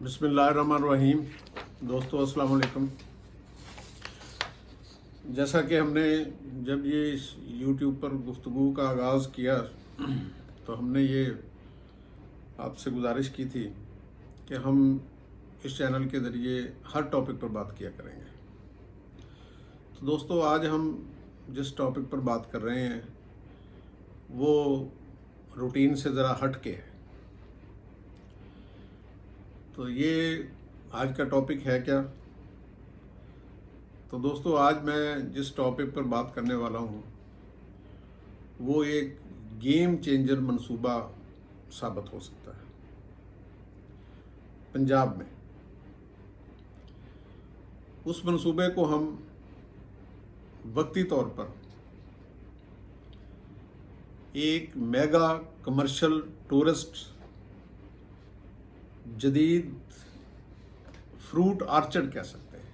बिस्मिल्लाहिर्रहमानिर्रहीम। दोस्तों अस्सलाम वालेकुम। जैसा कि हमने जब ये यूट्यूब पर गुफ्तगू का आगाज़ किया तो हमने ये आपसे गुजारिश की थी कि हम इस चैनल के ज़रिए हर टॉपिक पर बात किया करेंगे। तो दोस्तों आज हम जिस टॉपिक पर बात कर रहे हैं वो रूटीन से ज़रा हट के है। तो ये आज का टॉपिक है क्या? तो दोस्तों आज मैं जिस टॉपिक पर बात करने वाला हूँ वो एक गेम चेंजर मंसूबा साबित हो सकता है पंजाब में। उस मंसूबे को हम वक्ती तौर पर एक मेगा कमर्शियल टूरिस्ट जदीद फ्रूट आर्चर्ड कह सकते हैं,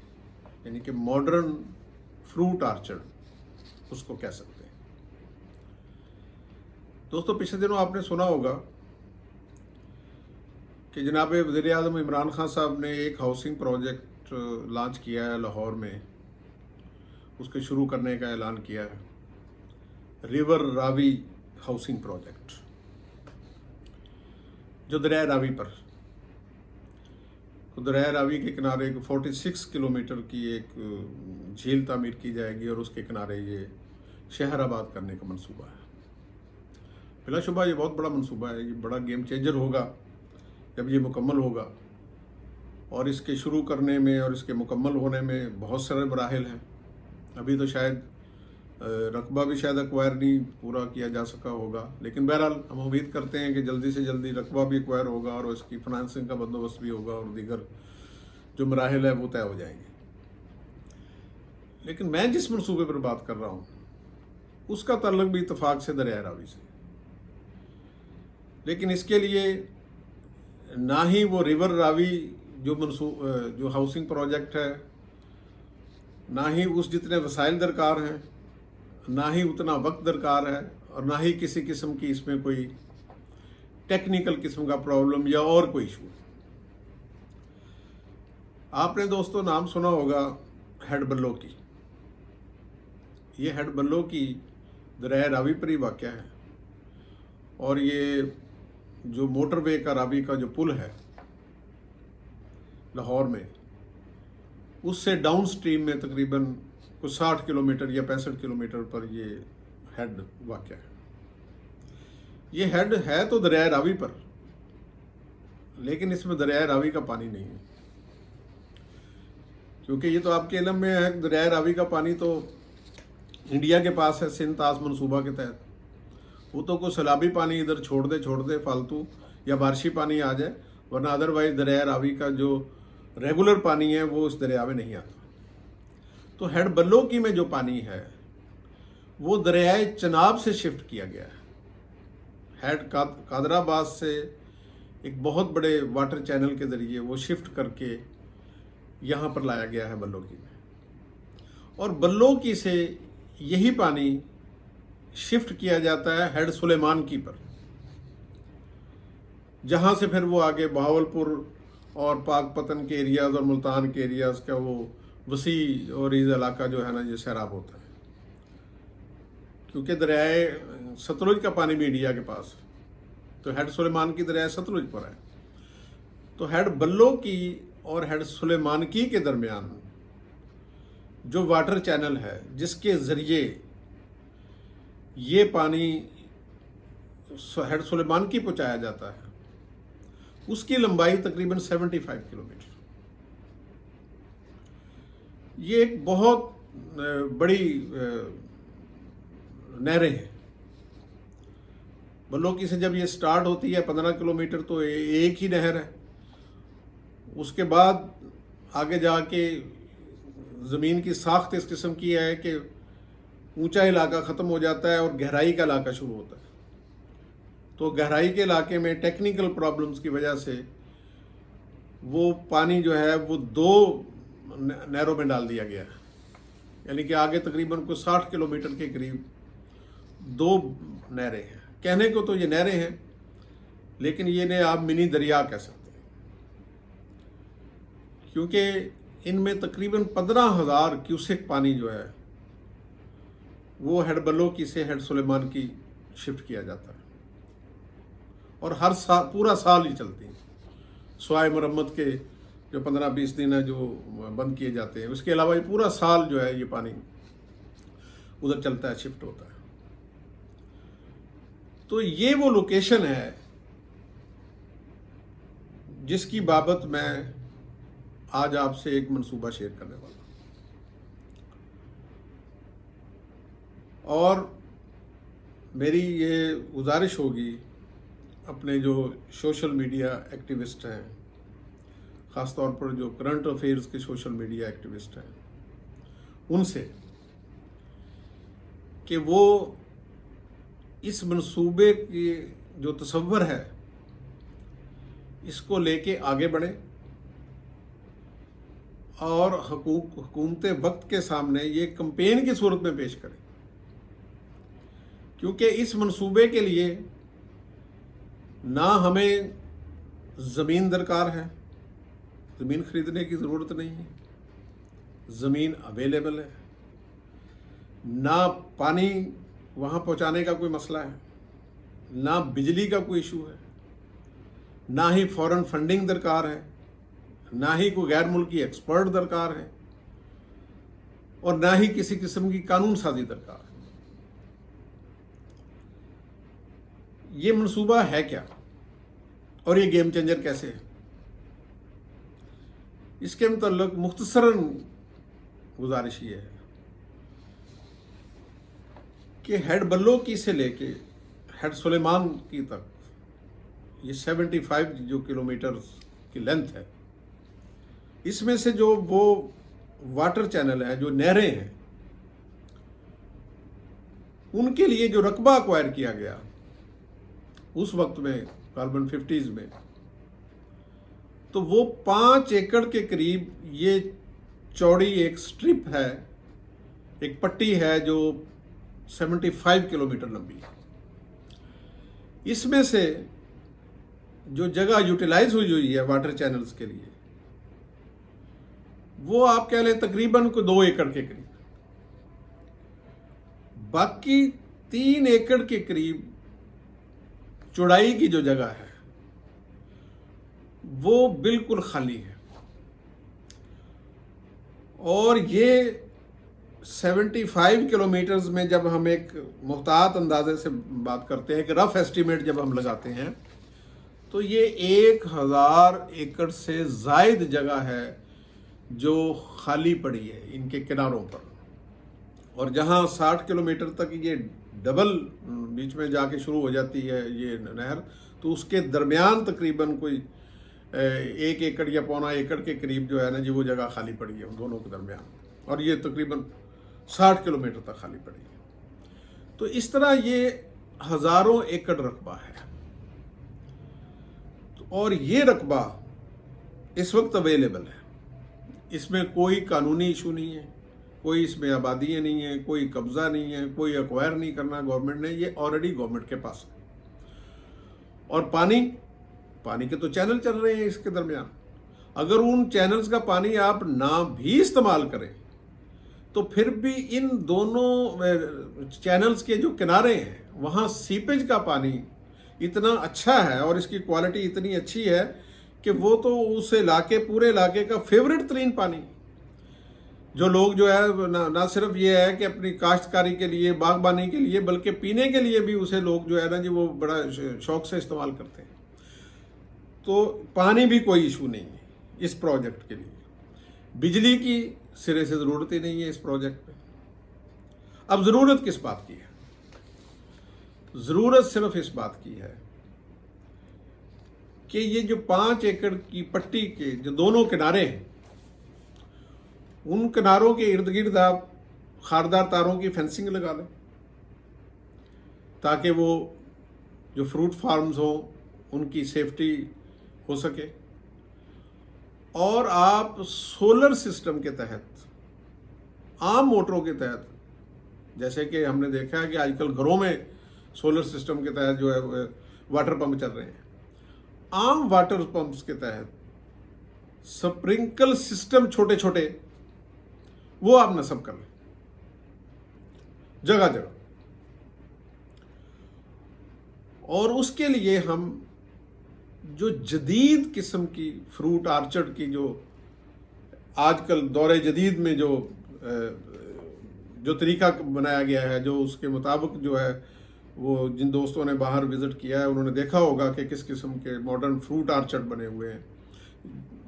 यानी कि मॉडर्न फ्रूट आर्चर्ड उसको कह सकते हैं। दोस्तों पिछले दिनों आपने सुना होगा कि जनाब वज़ीर आज़म इमरान खान साहब ने एक हाउसिंग प्रोजेक्ट लॉन्च किया है लाहौर में, उसके शुरू करने का ऐलान किया है, रिवर रावी हाउसिंग प्रोजेक्ट, जो दरिया रावी पर दरिया रावी के किनारे 46 किलोमीटर की एक झील तामीर की जाएगी और उसके किनारे ये शहर आबाद करने का मंसूबा है। बिलाशुबा ये बहुत बड़ा मंसूबा है, ये बड़ा गेम चेंजर होगा जब ये मुकम्मल होगा। और इसके शुरू करने में और इसके मुकम्मल होने में बहुत सारे मराहिल हैं। अभी तो शायद रकबा भी शायद एक्वायर नहीं पूरा किया जा सका होगा, लेकिन बहरहाल हम उम्मीद करते हैं कि जल्दी से जल्दी रकबा भी एक्वायर होगा और इसकी फाइनेंसिंग का बंदोबस्त भी होगा और दीगर जो मराहिल है वो तय हो जाएंगे। लेकिन मैं जिस मनसूबे पर बात कर रहा हूँ उसका ताल्लुक भी इत्तफाक से दरिया रावी से, लेकिन इसके लिए ना ही वो रिवर रावी जो हाउसिंग प्रोजेक्ट है, ना ही उस जितने वसाइल दरकार हैं, ना ही उतना वक्त दरकार है, और ना ही किसी किस्म की इसमें कोई टेक्निकल किस्म का प्रॉब्लम या और कोई इशू। आपने दोस्तों नाम सुना होगा हेड बल्लो की। ये हेड बल्लो की दरिया रावी पर ही वाक़या है और ये जो मोटरवे का रावी का जो पुल है लाहौर में, उससे डाउन स्ट्रीम में तकरीबन कुछ 60 किलोमीटर या 65 किलोमीटर पर ये हेड वाक़या है। ये हेड है तो दरिया रावी पर, लेकिन इसमें दरिया रावी का पानी नहीं है, क्योंकि ये तो आपके इल्म में है दरिया रावी का पानी तो इंडिया के पास है सिंध तास मनसूबा के तहत। वो तो कोई सैलाबी पानी इधर छोड़ दे फालतू या बारिशी पानी आ जाए, वरना अदरवाइज दरिया रावी का जो रेगुलर पानी है वो उस दरिया में नहीं आता। तो हेड बल्लो की में जो पानी है वो दरियाए चनाब से शिफ्ट किया गया है। हेड कादराबाद से एक बहुत बड़े वाटर चैनल के ज़रिए वो शिफ्ट करके यहाँ पर लाया गया है बल्लो की में, और बल्लो की से यही पानी शिफ्ट किया जाता है हेड सुलेमान की पर, जहाँ से फिर वो आगे बहावलपुर और पाकपतन के एरियाज़ और मुल्तान के एरियाज़ का वो वसी और इस इलाका जो है ना ये सैराब होता है, क्योंकि दरियाए सतलुज का पानी भी इंडिया के पास है, तो हेड सुलेमान की दरिया सतलुज पर है। तो हेड बल्लो की और हेड सुलेमान की के दरमियान जो वाटर चैनल है जिसके ज़रिए ये पानी हेड सुलेमान की पहुँचाया जाता है, उसकी लंबाई तकरीबन 75 किलोमीटर। ये एक बहुत बड़ी नहरें हैं। बल्लोकी से जब ये स्टार्ट होती है 15 किलोमीटर तो एक ही नहर है, उसके बाद आगे जाके ज़मीन की साख्त इस किस्म की है कि ऊंचा इलाका ख़त्म हो जाता है और गहराई का इलाका शुरू होता है। तो गहराई के इलाके में टेक्निकल प्रॉब्लम्स की वजह से वो पानी जो है वो दो नहरों में डाल दिया गया है, यानी कि आगे तकरीबन कुछ 60 किलोमीटर के करीब दो नहरें हैं। कहने को तो ये नहरें हैं, लेकिन ये ने आप मिनी दरिया कह सकते हैं। کیونکہ ان میں تقریباً 15,000 کیوسک پانی جو ہے وہ ہیڈ بلوکی سے ہیڈ سلیمان کی شفٹ کیا جاتا ہے، اور ہر سال پورا سال ہی چلتی ہیں، سوائے مرمت کے جو 15-20 دن ہے جو بند کیے جاتے ہیں، اس کے علاوہ یہ پورا سال جو ہے یہ پانی ادھر چلتا ہے، شفٹ ہوتا ہے۔ تو یہ وہ لوکیشن ہے جس کی بابت میں آج آپ سے ایک منصوبہ شیئر کرنے والا ہوں، اور میری یہ گزارش ہوگی اپنے جو سوشل میڈیا ایکٹیوسٹ ہیں، خاص طور پر جو کرنٹ افیئرز کے سوشل میڈیا ایکٹیوسٹ ہیں، ان سے کہ وہ اس منصوبے کی جو تصور ہے اس کو لے کے آگے بڑھیں، اور حکومت وقت کے سامنے یہ کمپین کی صورت میں پیش کریں، کیونکہ اس منصوبے کے لیے نہ ہمیں زمین درکار ہے، زمین خریدنے کی ضرورت نہیں ہے، زمین اویلیبل ہے، نہ پانی وہاں پہنچانے کا کوئی مسئلہ ہے، نہ بجلی کا کوئی ایشو ہے، نہ ہی فورن فنڈنگ درکار ہے، نہ ہی کوئی غیر ملکی ایکسپرٹ درکار ہے، اور نہ ہی کسی قسم کی قانون سازی درکار ہے۔ یہ منصوبہ ہے کیا، اور یہ گیم چینجر کیسے ہے؟ اس کے متعلق مختصراً گزارش یہ ہے کہ ہیڈ بلوکی سے لے کے ہیڈ سلیمان کی تک یہ 75 جو کلومیٹر کی لینتھ ہے، اس میں سے جو وہ واٹر چینل ہیں، جو نہریں ہیں، ان کے لیے جو رقبہ ایکوائر کیا گیا اس وقت میں کاربن 50s میں، تو وہ 5 ایکڑ کے قریب یہ چوڑی ایک سٹرپ ہے، ایک پٹی ہے جو 75 کلومیٹر لمبی ہے۔ اس میں سے جو جگہ یوٹیلائز ہوئی ہے واٹر چینلز کے لیے، وہ آپ کہہ لیں تقریباً کوئی 2 ایکڑ کے قریب، باقی 3 ایکڑ کے قریب چوڑائی کی جو جگہ ہے وہ بالکل خالی ہے، اور یہ 75 کلومیٹرز میں جب ہم ایک محتاط اندازے سے بات کرتے ہیں، کہ رف ایسٹیمیٹ جب ہم لگاتے ہیں، تو یہ 1000 ایکڑ سے زائد جگہ ہے جو خالی پڑی ہے ان کے کناروں پر، اور جہاں 60 کلومیٹر تک یہ ڈبل بیچ میں جا کے شروع ہو جاتی ہے یہ نہر، تو اس کے درمیان تقریباً کوئی 1 ایکڑ یا 1.25 ایکڑ کے قریب جو ہے نا جی وہ جگہ خالی پڑی ہے ان دونوں کے درمیان، اور یہ تقریباً 60 کلومیٹر تک خالی پڑی ہے۔ تو اس طرح یہ ہزاروں ایکڑ رقبہ ہے، اور یہ رقبہ اس وقت اویلیبل ہے، اس میں کوئی قانونی ایشو نہیں ہے، کوئی اس میں آبادیاں نہیں ہیں، کوئی قبضہ نہیں ہے، کوئی ایکوائر نہیں کرنا گورنمنٹ نے، یہ آلریڈی گورنمنٹ کے پاس ہے۔ اور پانی کے تو چینل چل رہے ہیں اس کے درمیان، اگر ان چینلز کا پانی آپ نہ بھی استعمال کریں تو پھر بھی ان دونوں چینلز کے جو کنارے ہیں وہاں سیپیج کا پانی اتنا اچھا ہے اور اس کی کوالٹی اتنی اچھی ہے کہ وہ تو اس علاقے پورے علاقے کا فیوریٹ ترین پانی، جو لوگ جو ہے نہ صرف یہ ہے کہ اپنی کاشتکاری کے لیے، باغبانی کے لیے، بلکہ پینے کے لیے بھی اسے لوگ جو ہے نا جی وہ بڑا شوق سے استعمال کرتے ہیں۔ تو پانی بھی کوئی ایشو نہیں ہے اس پروجیکٹ کے لیے، بجلی کی سرے سے ضرورت ہی نہیں ہے اس پروجیکٹ میں۔ اب ضرورت کس بات کی ہے؟ ضرورت صرف اس بات کی ہے کہ یہ جو 5 ایکڑ کی پٹی کے جو دونوں کنارے ہیں، ان کناروں کے ارد گرد آپ خاردار تاروں کی فینسنگ لگا لیں، تاکہ وہ جو فروٹ فارمز ہوں ان کی سیفٹی ہو سکے، اور آپ سولر سسٹم کے تحت، عام موٹروں کے تحت، جیسے کہ ہم نے دیکھا ہے کہ آج کل گھروں میں سولر سسٹم کے تحت جو ہے واٹر پمپ چل رہے ہیں، عام واٹر پمپس کے تحت स्प्रिंकल सिस्टम छोटे छोटे वो आप नस्ब कर लें जगह जगह। और उसके लिए हम जो जदीद किस्म की फ्रूट आर्चर्ड की जो आजकल दौरे जदीद में जो तरीका बनाया गया है, जो उसके मुताबिक जो है, वो जिन दोस्तों ने बाहर विज़िट किया है उन्होंने देखा होगा कि किस किस्म के मॉडर्न फ्रूट आर्चर्ड बने हुए हैं,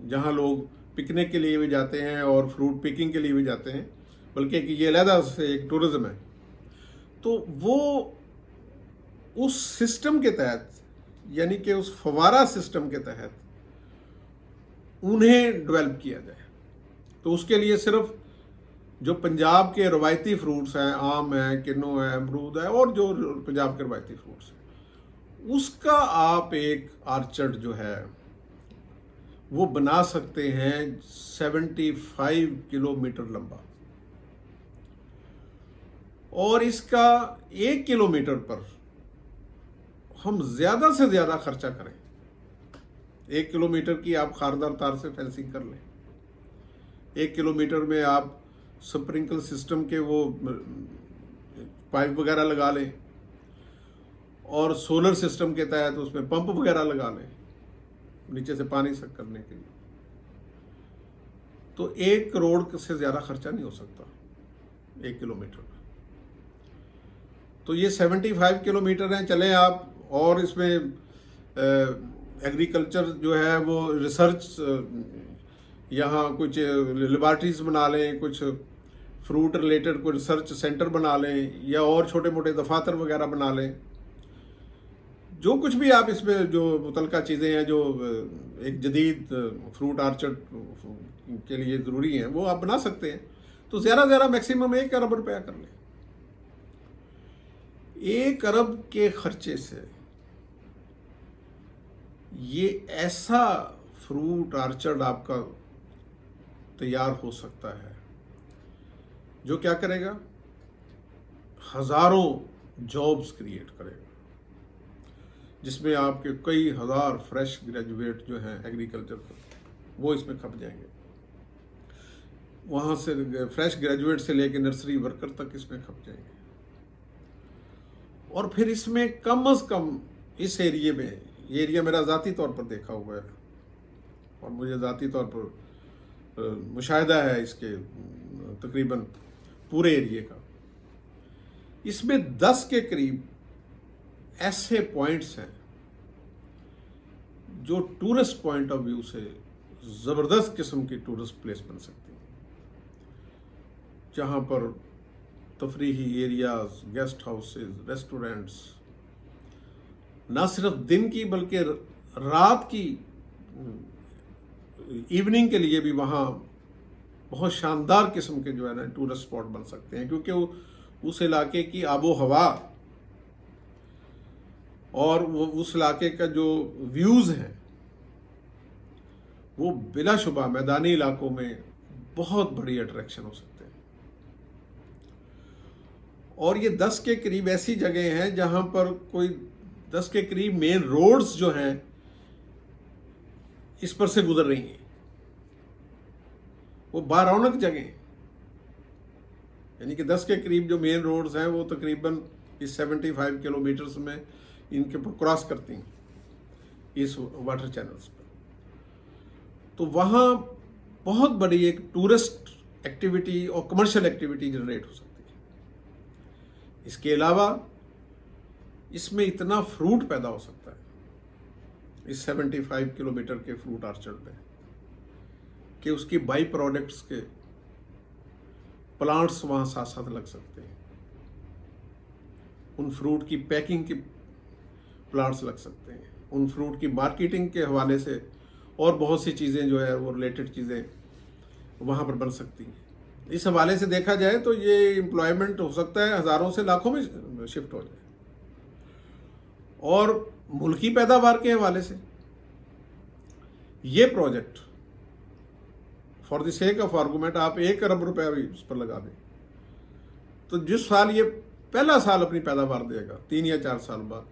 जहां लोग पिकनिक के लिए भी जाते हैं और फ्रूट पिकिंग के लिए भी जाते हैं, बल्कि ये अलहदा से एक टूरिज़्म है। तो वो उस सिस्टम के तहत, यानी कि उस फवारा सिस्टम के तहत उन्हें डेवलप किया जाए। तो उसके लिए सिर्फ जो पंजाब के रवायती फ्रूट्स हैं, आम है, किन्नू है, अमरूद है, और जो पंजाब के रवायती फ्रूट्स हैं, उसका आप एक आर्चर्ड जो है वो बना सकते हैं 75 किलोमीटर लंबा। और इसका 1 किलोमीटर पर हम ज़्यादा से ज़्यादा खर्चा करें। 1 किलोमीटर की आप खारदार तार से फेंसिंग कर लें, 1 किलोमीटर में आप स्प्रिंकल सिस्टम के वो पाइप वगैरह लगा लें, और सोलर सिस्टम के तहत उसमें पंप वगैरह लगा लें नीचे से पानी सक करने के लिए। तो 1 करोड़ से ज़्यादा खर्चा नहीं हो सकता 1 किलोमीटर में। तो ये 75 किलोमीटर हैं। चलें आप और इसमें एग्रीकल्चर जो है वो रिसर्च, यहाँ कुछ लेबॉर्ट्रीज बना लें, कुछ फ्रूट रिलेटेड कोई रिसर्च सेंटर बना लें, या और छोटे मोटे दफातर वगैरह बना लें। जो कुछ भी आप इसमें जो मुतलका चीज़ें हैं जो एक जदीद फ्रूट आर्चर्ड के लिए ज़रूरी हैं, वो आप बना सकते हैं। तो ज़्यादा से ज़्यादा मैक्सिमम 1 अरब रुपया कर लें। 1 अरब के खर्चे से ये ऐसा फ्रूट आर्चर्ड आपका तैयार हो सकता है जो क्या करेगा, हजारों जॉब्स क्रिएट करेगा, जिसमें आपके कई हजार फ्रेश ग्रेजुएट जो हैं एग्रीकल्चर के, वो इसमें खप जाएंगे। वहाँ से फ्रेश ग्रेजुएट से लेकर नर्सरी वर्कर तक इसमें खप जाएंगे। और फिर इसमें कम से कम इस एरिया में, ये एरिया मेरा ज़ाती तौर पर देखा हुआ है और मुझे ज़ाती तौर पर मुशाहिदा है इसके तकरीबन पूरे एरिया का, इसमें 10 के करीब ऐसे पॉइंट्स हैं जो टूरिस्ट पॉइंट ऑफ व्यू से ज़बरदस्त किस्म की टूरिस्ट प्लेस बन सकती हैं, जहाँ पर तफरीही एरियाज, गेस्ट हाउसेस, रेस्टोरेंट्स, ना सिर्फ दिन की बल्कि रात की इवनिंग के लिए भी वहाँ बहुत शानदार किस्म के जो है ना टूरिस्ट स्पॉट बन सकते हैं, क्योंकि उस इलाके की आबो हवा और वो उस इलाके का जो व्यूज़ हैं वो बिलाशुबा मैदानी इलाकों में बहुत बड़ी अट्रैक्शन हो सकते हैं। और ये 10 के करीब ऐसी जगह हैं जहाँ पर कोई 10 के करीब मेन रोड्स जो हैं इस पर से गुजर रही हैं, वो बारौनक जगह, यानी कि 10 के करीब जो मेन रोड्स हैं वो तकरीबन इस 75 किलोमीटर्स में इनके पर क्रॉस करती हैं इस वाटर चैनल्स पर। तो वहाँ बहुत बड़ी एक टूरिस्ट एक्टिविटी और कमर्शियल एक्टिविटी जनरेट हो सकती है। इसके अलावा इसमें इतना फ्रूट पैदा हो सकता है इस 75 किलोमीटर के फ्रूट आर्चर्ड में कि उसकी बाई प्रोडक्ट्स के प्लांट्स वहाँ साथ साथ लग सकते हैं, उन फ्रूट की पैकिंग के प्लांट्स लग सकते हैं, उन फ्रूट की मार्केटिंग के हवाले से और बहुत सी चीज़ें जो है वो रिलेटेड चीज़ें वहाँ पर बन सकती हैं। इस हवाले से देखा जाए तो ये एम्प्लॉयमेंट हो सकता है हज़ारों से लाखों में शिफ्ट हो जाए। और मुल्की पैदावार के हवाले से ये project for the sake of argument आप 1 अरब रुपया भी उस पर लगा दें तो जिस साल ये पहला साल अपनी पैदावार देगा 3 या 4 साल बाद,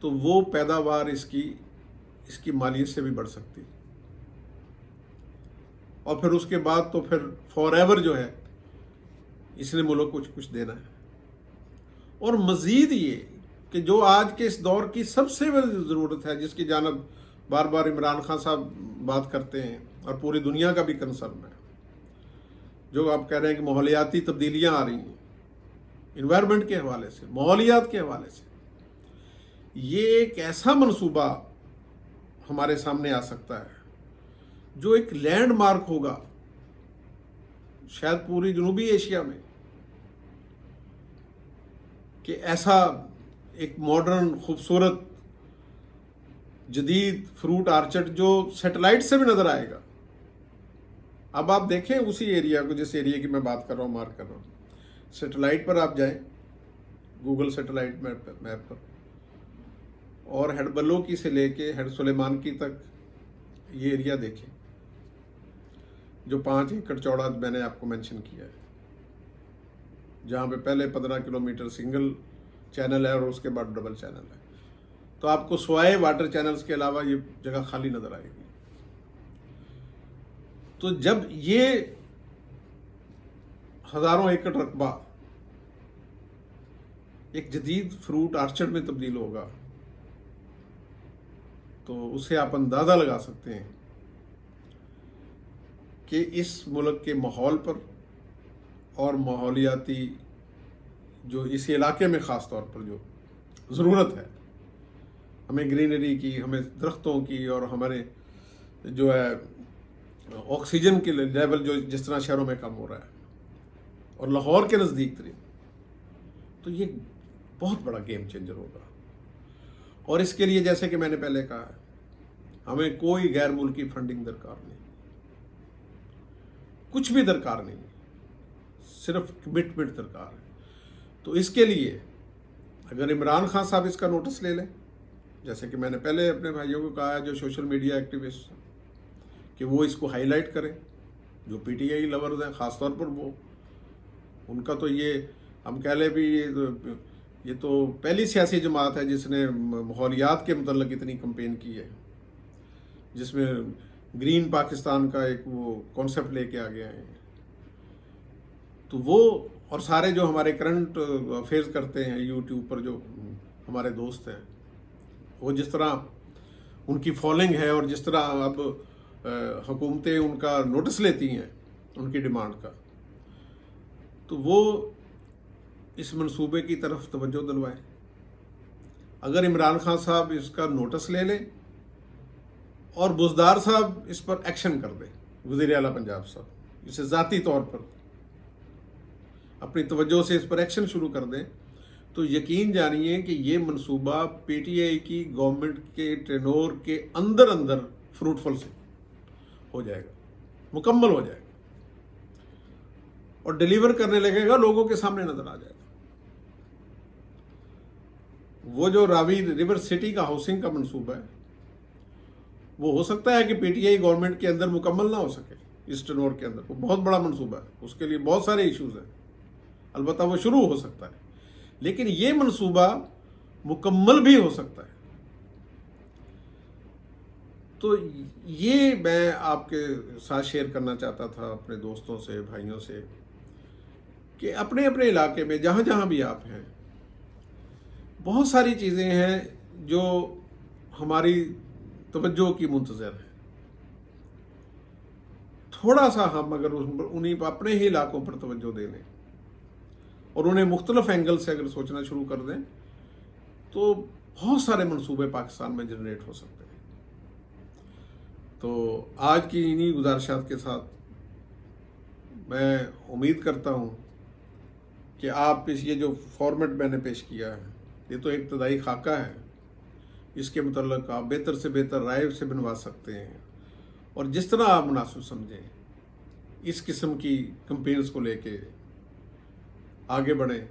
तो वो पैदावार इसकी मालियत से भी बढ़ सकती है। اور پھر اس کے بعد تو پھر فار ایور جو ہے اس نے ملک کو کچھ دینا ہے. اور مزید یہ کہ جو آج کے اس دور کی سب سے بڑی ضرورت ہے، جس کی جانب بار بار عمران خان صاحب بات کرتے ہیں اور پوری دنیا کا بھی کنسرن ہے، جو آپ کہہ رہے ہیں کہ ماحولیاتی تبدیلیاں آ رہی ہیں انوائرمنٹ کے حوالے سے، ماحولیات کے حوالے سے، یہ ایک ایسا منصوبہ ہمارے سامنے آ سکتا ہے جو ایک لینڈ مارک ہوگا شاید پوری جنوبی ایشیا میں، کہ ایسا ایک ماڈرن خوبصورت جدید فروٹ آرچرڈ جو سیٹلائٹ سے بھی نظر آئے گا. اب آپ دیکھیں اسی ایریا کو، جس ایریا کی میں بات کر رہا ہوں، مارک کر رہا ہوں، سیٹلائٹ پر آپ جائیں، گوگل سیٹلائٹ میپ پر، اور ہیڈ بلوکی سے لے کے ہیڈ سلیمان کی تک یہ ایریا دیکھیں جو 5 ایکڑ چوڑا میں نے آپ کو مینشن کیا ہے، جہاں پہ پہلے 15 کلومیٹر سنگل چینل ہے اور اس کے بعد ڈبل چینل ہے. تو آپ کو سوائے واٹر چینلز کے علاوہ یہ جگہ خالی نظر آئے گی. تو جب یہ ہزاروں ایکڑ رقبہ ایک جدید فروٹ آرچرڈ میں تبدیل ہوگا تو اس سے آپ اندازہ لگا سکتے ہیں کہ اس ملک کے ماحول پر اور ماحولیاتی جو اس علاقے میں خاص طور پر جو ضرورت ہے ہمیں گرینری کی، ہمیں درختوں کی، اور ہمارے جو ہے آکسیجن کے لیول جو جس طرح شہروں میں کم ہو رہا ہے اور لاہور کے نزدیک ترین، تو یہ بہت بڑا گیم چینجر ہوگا. اور اس کے لیے جیسے کہ میں نے پہلے کہا ہے، ہمیں کوئی غیر ملکی فنڈنگ درکار نہیں، کچھ بھی درکار نہیں، صرف کمٹمنٹ درکار ہے. تو اس کے لیے اگر عمران خان صاحب اس کا نوٹس لے لیں، جیسے کہ میں نے پہلے اپنے بھائیوں کو کہا ہے جو سوشل میڈیا ایکٹیوسٹ، کہ وہ اس کو ہائی لائٹ کریں، جو پی ٹی آئی لورز ہیں خاص طور پر، وہ ان کا تو یہ ہم کہہ لیں بھی یہ تو پہلی سیاسی جماعت ہے جس نے ماحولیات کے متعلق اتنی کمپین کی ہے، جس میں گرین پاکستان کا ایک وہ کانسیپٹ لے کے آ گئے ہیں. تو وہ اور سارے جو ہمارے کرنٹ افیئرز کرتے ہیں یوٹیوب پر جو ہمارے دوست ہیں، وہ جس طرح ان کی فالوئنگ ہے اور جس طرح اب حکومتیں ان کا نوٹس لیتی ہیں ان کی ڈیمانڈ کا، تو وہ اس منصوبے کی طرف توجہ دلوائیں. اگر عمران خان صاحب اس کا نوٹس لے لیں اور بزدار صاحب اس پر ایکشن کر دیں، وزیر اعلیٰ پنجاب صاحب اسے ذاتی طور پر اپنی توجہ سے اس پر ایکشن شروع کر دیں، تو یقین جانیے کہ یہ منصوبہ پی ٹی آئی کی گورنمنٹ کے ٹینور کے اندر فروٹفل سے ہو جائے گا، مکمل ہو جائے گا اور ڈیلیور کرنے لگے گا، لوگوں کے سامنے نظر آ جائے گا. وہ جو راوی ریور سٹی کا ہاؤسنگ کا منصوبہ ہے، وہ ہو سکتا ہے کہ پی ٹی آئی گورنمنٹ کے اندر مکمل نہ ہو سکے، اس ٹینور کے اندر وہ بہت بڑا منصوبہ ہے، اس کے لیے بہت سارے ایشوز ہیں، البتہ وہ شروع ہو سکتا ہے، لیکن یہ منصوبہ مکمل بھی ہو سکتا ہے. تو یہ میں آپ کے ساتھ شیئر کرنا چاہتا تھا اپنے دوستوں سے، بھائیوں سے، کہ اپنے اپنے علاقے میں جہاں جہاں بھی آپ ہیں، بہت ساری چیزیں ہیں جو ہماری توجہ کی منتظر ہیں. تھوڑا سا ہم اگر انہیں اپنے ہی علاقوں پر توجہ دے لیں اور انہیں مختلف اینگل سے اگر سوچنا شروع کر دیں، تو بہت سارے منصوبے پاکستان میں جنریٹ ہو سکتے ہیں. تو آج کی انہی گزارشات کے ساتھ میں امید کرتا ہوں کہ آپ یہ جو فارمیٹ میں نے پیش کیا ہے، یہ تو ابتدائی خاکہ ہے، اس کے متعلق آپ بہتر سے بہتر رائے سے بنوا سکتے ہیں، اور جس طرح آپ مناسب سمجھیں اس قسم کی کمپینز کو لے کے آگے بڑھیں،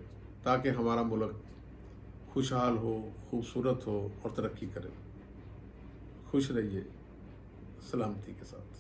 تاکہ ہمارا ملک خوشحال ہو، خوبصورت ہو اور ترقی کرے. خوش رہیے، سلامتی کے ساتھ.